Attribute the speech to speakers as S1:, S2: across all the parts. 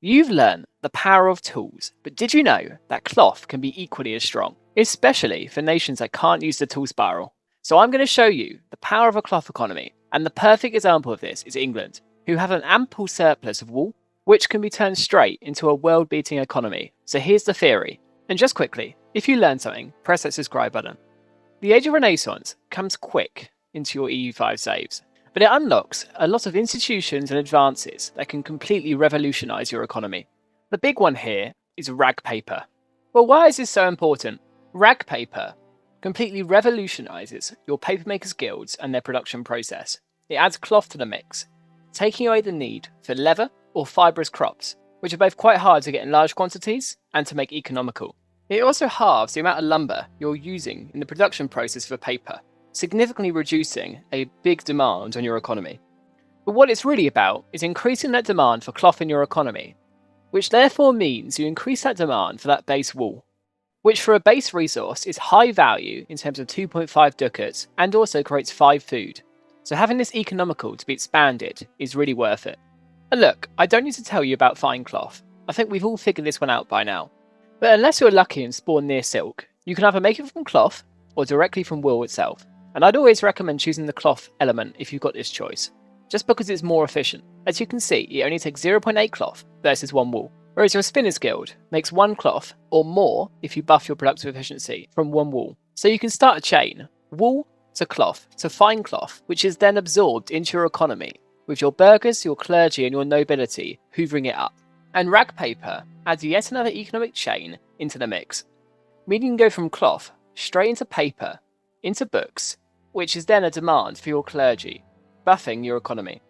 S1: You've learned the power of tools, but did you know that cloth can be equally as strong, especially for nations that can't use the tool spiral? So I'm going to show you the power of a cloth economy, and the perfect example of this is England, who have an ample surplus of wool, which can be turned straight into a world-beating economy. So here's the theory. And just quickly, if you learned something, press that subscribe button. The age of Renaissance comes quick into your EU5 saves, but it unlocks a lot of institutions and advances that can completely revolutionise your economy. The big one here is rag paper. Well, why is this so important? Rag paper completely revolutionises your papermakers' guilds and their production process. It adds cloth to the mix, taking away the need for leather or fibrous crops, which are both quite hard to get in large quantities and to make economical. It also halves the amount of lumber you're using in the production process for paper, significantly reducing a big demand on your economy. But what it's really about is increasing that demand for cloth in your economy, which therefore means you increase that demand for that base wool, which for a base resource is high value in terms of 2.5 ducats and also creates 5 food. So having this economical to be expanded is really worth it. And look, I don't need to tell you about fine cloth. I think we've all figured this one out by now. But unless you're lucky and spawn near silk, you can either make it from cloth or directly from wool itself. And I'd always recommend choosing the cloth element if you've got this choice, just because it's more efficient. As you can see, it only takes 0.8 cloth versus 1 wool, whereas your Spinners Guild makes 1 cloth or more if you buff your productive efficiency from 1 wool. So you can start a chain, wool to cloth to fine cloth, which is then absorbed into your economy, with your burghers, your clergy and your nobility hoovering it up. And rag paper adds yet another economic chain into the mix, meaning you can go from cloth straight into paper, into books, which is then a demand for your clergy, buffing your economy,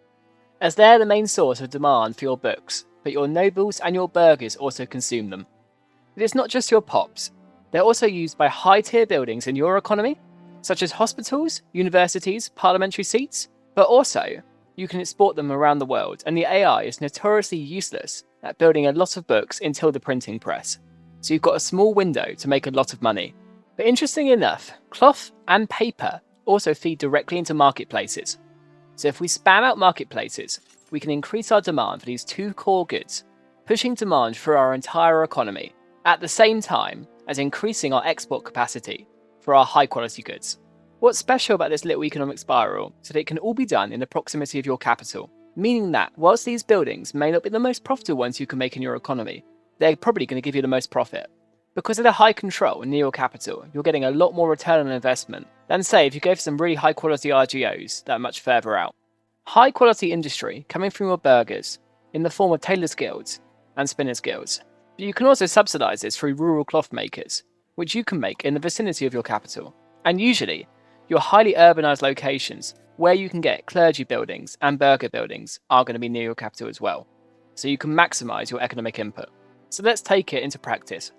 S1: as they're the main source of demand for your books, but your nobles and your burghers also consume them. But it's not just your pops, they're also used by high-tier buildings in your economy, such as hospitals, universities, parliamentary seats, but also you can export them around the world, and the AI is notoriously useless at building a lot of books until the printing press, so you've got a small window to make a lot of money. But interestingly enough, cloth and paper also feed directly into marketplaces. So if we spam out marketplaces, we can increase our demand for these 2 core goods, pushing demand for our entire economy, at the same time as increasing our export capacity for our high quality goods. What's special about this little economic spiral is that it can all be done in the proximity of your capital, meaning that whilst these buildings may not be the most profitable ones you can make in your economy, they're probably going to give you the most profit. Because of the high control near your capital, you're getting a lot more return on investment than say if you go for some really high quality RGOs that are much further out. High quality industry coming from your burghers in the form of tailors' guilds and spinners' guilds. But you can also subsidise this through rural cloth makers, which you can make in the vicinity of your capital. And usually, your highly urbanised locations where you can get clergy buildings and burgher buildings are going to be near your capital as well. So you can maximise your economic input. So let's take it into practice.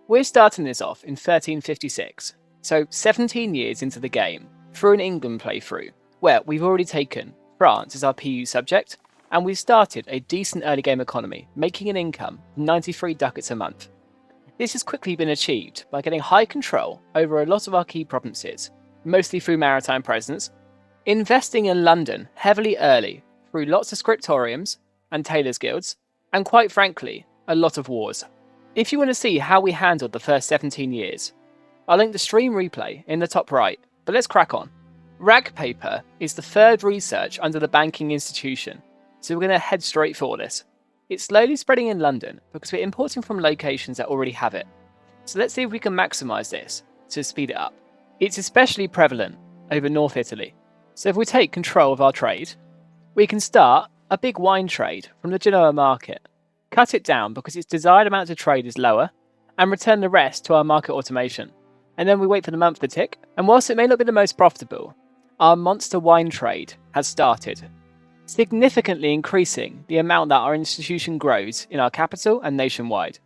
S1: We're starting this off in 1356, so 17 years into the game, through an England playthrough, where we've already taken France as our PU subject, and we've started a decent early game economy, making an income of 93 ducats a month. This has quickly been achieved by getting high control over a lot of our key provinces, mostly through maritime presence, investing in London heavily early through lots of scriptoriums and tailors' guilds, and quite frankly, a lot of wars. If you want to see how we handled the first 17 years, I'll link the stream replay in the top right, but let's crack on. Rag paper is the 3rd research under the banking institution, so we're going to head straight for this. It's slowly spreading in London because we're importing from locations that already have it. So let's see if we can maximise this to speed it up. It's especially prevalent over North Italy. So if we take control of our trade, we can start a big wine trade from the Genoa market, cut it down because its desired amount of trade is lower, and return the rest to our market automation. And then we wait for the month to tick, and whilst it may not be the most profitable, our monster wine trade has started, significantly increasing the amount that our institution grows in our capital and nationwide.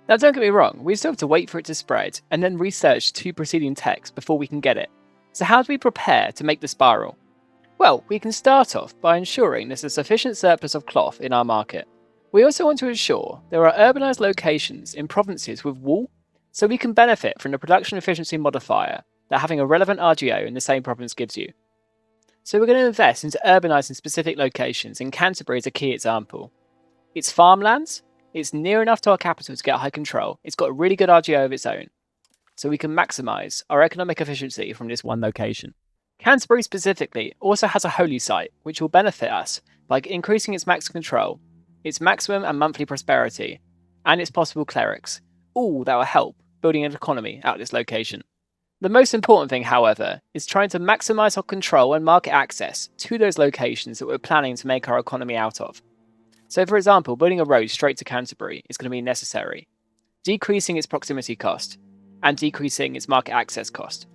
S1: Now don't get me wrong, we still have to wait for it to spread and then research 2 preceding techs before we can get it. So how do we prepare to make the spiral? Well, we can start off by ensuring there's a sufficient surplus of cloth in our market. We also want to ensure there are urbanised locations in provinces with wool, so we can benefit from the production efficiency modifier that having a relevant RGO in the same province gives you. So we're going to invest into urbanising specific locations, and Canterbury is a key example. It's farmlands, It's near enough to our capital to get high control. It's got a really good RGO of its own, so we can maximise our economic efficiency from this one location. Canterbury specifically also has a holy site, which will benefit us by increasing its maximum control, its maximum and monthly prosperity, and its possible clerics, all that will help building an economy out of this location. The most important thing, however, is trying to maximise our control and market access to those locations that we're planning to make our economy out of. So for example, building a road straight to Canterbury is going to be necessary, decreasing its proximity cost, and decreasing its market access cost.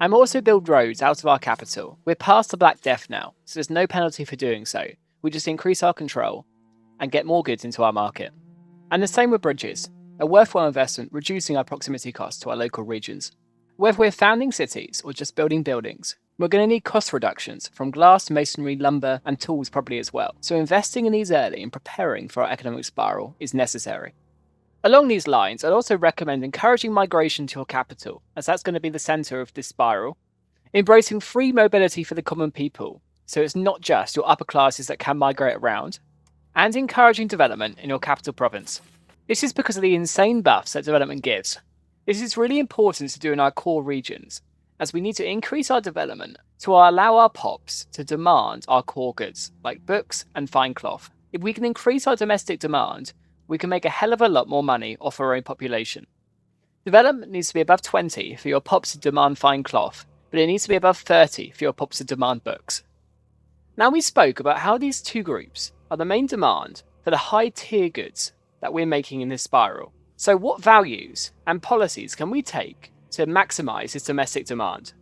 S1: And also build roads out of our capital. We're past the Black Death now, so there's no penalty for doing so. We just increase our control and get more goods into our market. And the same with bridges, a worthwhile investment reducing our proximity costs to our local regions. Whether we're founding cities or just building buildings, we're going to need cost reductions from glass, masonry, lumber, and tools probably as well. So investing in these early and preparing for our economic spiral is necessary. Along these lines, I'd also recommend encouraging migration to your capital, as that's going to be the centre of this spiral. Embracing free mobility for the common people, so it's not just your upper classes that can migrate around. And encouraging development in your capital province. This is because of the insane buffs that development gives. This is really important to do in our core regions, as we need to increase our development to allow our POPs to demand our core goods, like books and fine cloth. If we can increase our domestic demand, we can make a hell of a lot more money off our own population. Development needs to be above 20 for your POPs to demand fine cloth, but it needs to be above 30 for your POPs to demand books. Now we spoke about how these two groups are the main demand for the high tier goods that we're making in this spiral. So what values and policies can we take to maximise this domestic demand?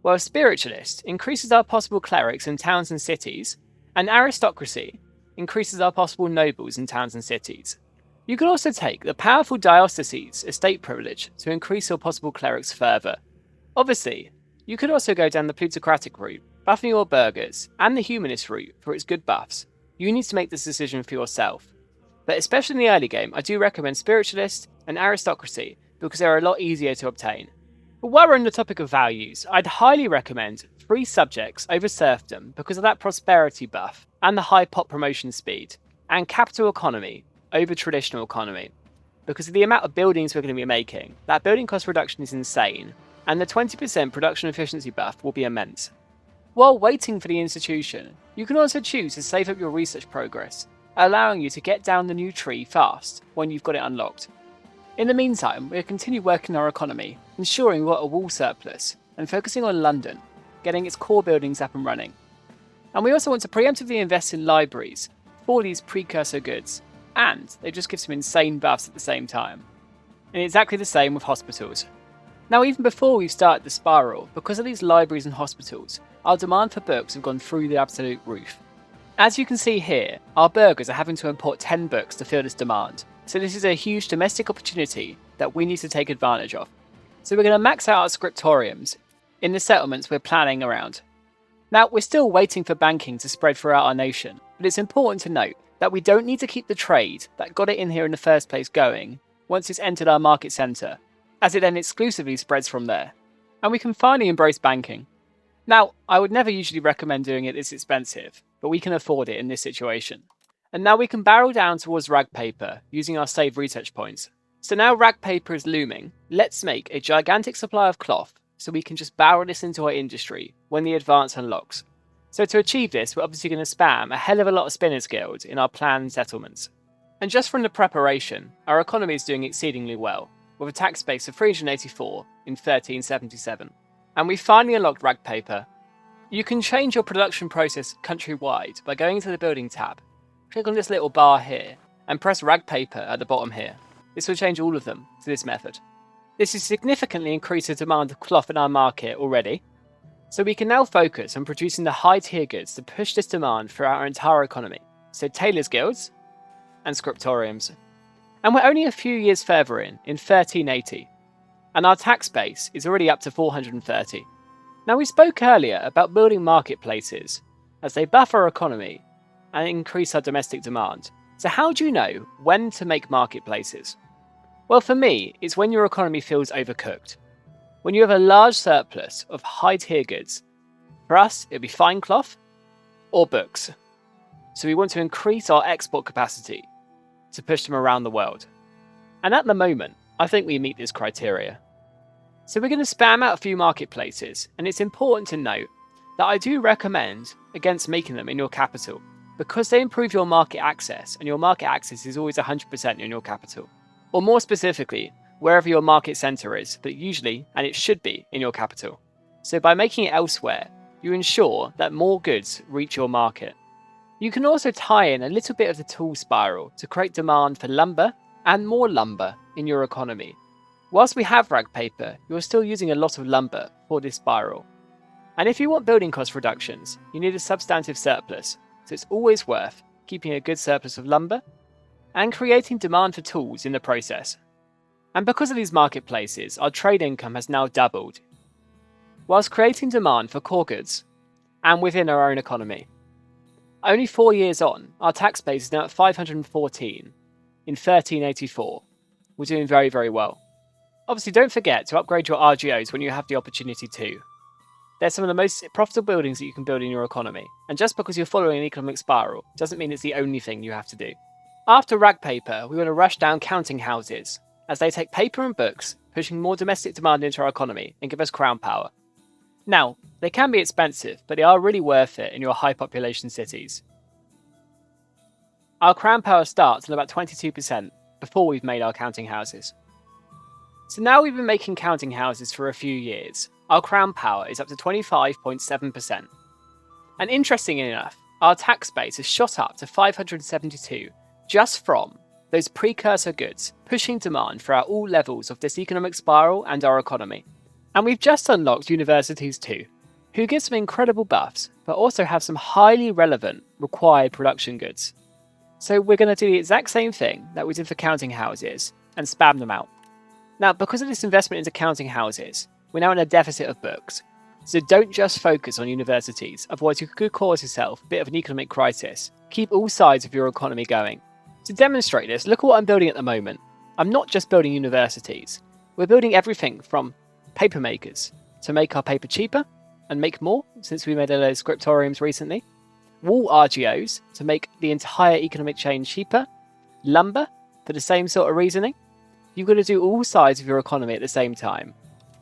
S1: Well, spiritualist increases our possible clerics in towns and cities, and aristocracy increases our possible nobles in towns and cities. You could also take the powerful dioceses estate privilege to increase your possible clerics further. Obviously, you could also go down the plutocratic route, buffing your burghers, and the humanist route for its good buffs. You need to make this decision for yourself. But especially in the early game, I do recommend spiritualist and aristocracy because they're a lot easier to obtain. But while we're on the topic of values, I'd highly recommend free subjects over serfdom because of that prosperity buff and the high pop promotion speed, and capital economy over traditional economy. Because of the amount of buildings we're going to be making, that building cost reduction is insane, and the 20% production efficiency buff will be immense. While waiting for the institution, you can also choose to save up your research progress, allowing you to get down the new tree fast when you've got it unlocked. In the meantime, we'll continue working our economy, ensuring we've got a wall surplus, and focusing on London, getting its core buildings up and running. And we also want to preemptively invest in libraries for these precursor goods, and they just give some insane buffs at the same time. And exactly the same with hospitals. Now, even before we've started the spiral, because of these libraries and hospitals, our demand for books have gone through the absolute roof. As you can see here, our burghers are having to import 10 books to fill this demand, so this is a huge domestic opportunity that we need to take advantage of. So we're going to max out our scriptoriums in the settlements we're planning around. Now, we're still waiting for banking to spread throughout our nation, but it's important to note that we don't need to keep the trade that got it in here in the first place going once it's entered our market centre, as it then exclusively spreads from there. And we can finally embrace banking. Now, I would never usually recommend doing it this expensive, but we can afford it in this situation. And now we can barrel down towards rag paper using our saved research points. So now rag paper is looming, let's make a gigantic supply of cloth so we can just barrel this into our industry when the advance unlocks. So to achieve this, we're obviously going to spam a hell of a lot of spinners guilds in our planned settlements. And just from the preparation, our economy is doing exceedingly well, with a tax base of 384 in 1377. And we finally unlocked rag paper. You can change your production process countrywide by going into the building tab, click on this little bar here, and press rag paper at the bottom here. This will change all of them to this method. This has significantly increased the demand of cloth in our market already, so we can now focus on producing the high tier goods to push this demand throughout our entire economy. So tailors guilds and scriptoriums. And we're only a few years further in 1380, and our tax base is already up to 430. Now, we spoke earlier about building marketplaces as they buff our economy and increase our domestic demand. So how do you know when to make marketplaces? Well, for me, it's when your economy feels overcooked. When you have a large surplus of high tier goods. For us, it'll be fine cloth or books. So we want to increase our export capacity. to push them around the world. And at the moment, I think we meet this criteria. So we're going to spam out a few marketplaces, and it's important to note that I do recommend against making them in your capital, because they improve your market access, and your market access is always 100% in your capital. Or more specifically, wherever your market centre is, but usually, and it should be, in your capital. So by making it elsewhere, you ensure that more goods reach your market. You can also tie in a little bit of the tool spiral to create demand for lumber and more lumber in your economy. Whilst we have rag paper, you're still using a lot of lumber for this spiral. And if you want building cost reductions, you need a substantive surplus, so it's always worth keeping a good surplus of lumber and creating demand for tools in the process. And because of these marketplaces, our trade income has now doubled, whilst creating demand for core goods and within our own economy. Only 4 years on, our tax base is now at 514 in 1384. We're doing very, very well. Obviously, don't forget to upgrade your RGOs when you have the opportunity to. They're some of the most profitable buildings that you can build in your economy, and just because you're following an economic spiral doesn't mean it's the only thing you have to do. After rag paper, we want to rush down counting houses, as they take paper and books, pushing more domestic demand into our economy and give us crown power. Now, they can be expensive, but they are really worth it in your high population cities. Our crown power starts at about 22% before we've made our counting houses. So now we've been making counting houses for a few years, our crown power is up to 25.7%. And interestingly enough, our tax base has shot up to 572 just from those precursor goods pushing demand throughout all levels of this economic spiral and our economy. And we've just unlocked universities too, who give some incredible buffs, but also have some highly relevant required production goods. So we're going to do the exact same thing that we did for counting houses and spam them out. Now, because of this investment into counting houses, we're now in a deficit of books. So don't just focus on universities, otherwise you could cause yourself a bit of an economic crisis. Keep all sides of your economy going. To demonstrate this, look at what I'm building at the moment. I'm not just building universities. We're building everything from paper makers to make our paper cheaper and make more, since we made a load of scriptoriums recently. Wool RGOs to make the entire economic chain cheaper. Lumber for the same sort of reasoning. You've got to do all sides of your economy at the same time.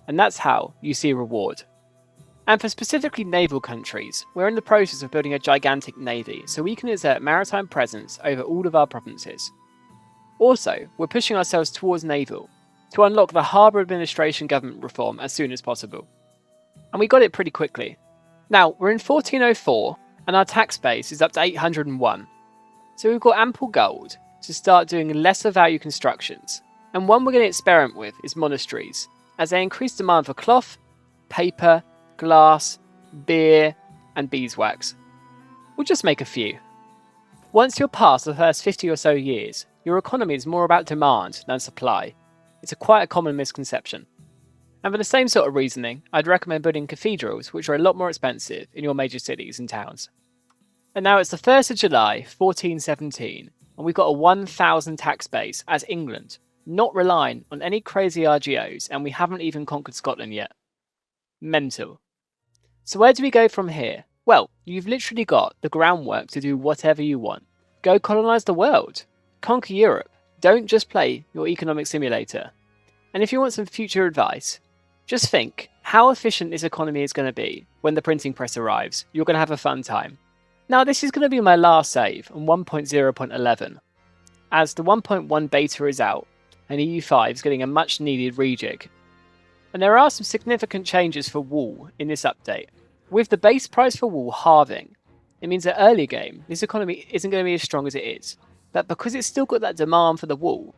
S1: And that's how you see a reward. And for specifically naval countries, we're in the process of building a gigantic navy so we can exert maritime presence over all of our provinces. Also, we're pushing ourselves towards naval to unlock the harbour administration government reform as soon as possible. And we got it pretty quickly. Now, we're in 1404 and our tax base is up to 801. So we've got ample gold to start doing lesser value constructions. And one we're going to experiment with is monasteries, as they increase demand for cloth, paper, glass, beer, and beeswax. We'll just make a few. Once you're past the first 50 or so years, your economy is more about demand than supply. It's quite a common misconception. And for the same sort of reasoning, I'd recommend building cathedrals, which are a lot more expensive in your major cities and towns. And now it's the 1st of July, 1417, and we've got a 1,000 tax base as England, not relying on any crazy RGOs, and we haven't even conquered Scotland yet. Mental. So where do we go from here? Well, you've literally got the groundwork to do whatever you want. Go colonise the world. Conquer Europe. Don't just play your economic simulator. And if you want some future advice, just think how efficient this economy is going to be when the printing press arrives. You're going to have a fun time. Now, this is going to be my last save on 1.0.11, as the 1.1 beta is out and EU5 is getting a much needed rejig. And there are some significant changes for wool in this update. With the base price for wool halving, it means that early game, this economy isn't going to be as strong as it is. But because it's still got that demand for the wool,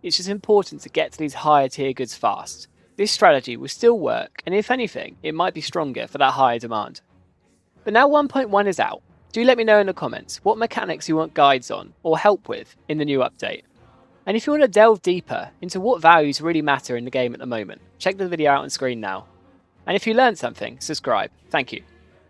S1: it's just important to get to these higher tier goods fast. This strategy will still work, and if anything, it might be stronger for that higher demand. But now 1.1 is out. Do let me know in the comments what mechanics you want guides on or help with in the new update. And if you want to delve deeper into what values really matter in the game at the moment, check the video out on screen now. And if you learned something, subscribe. Thank you.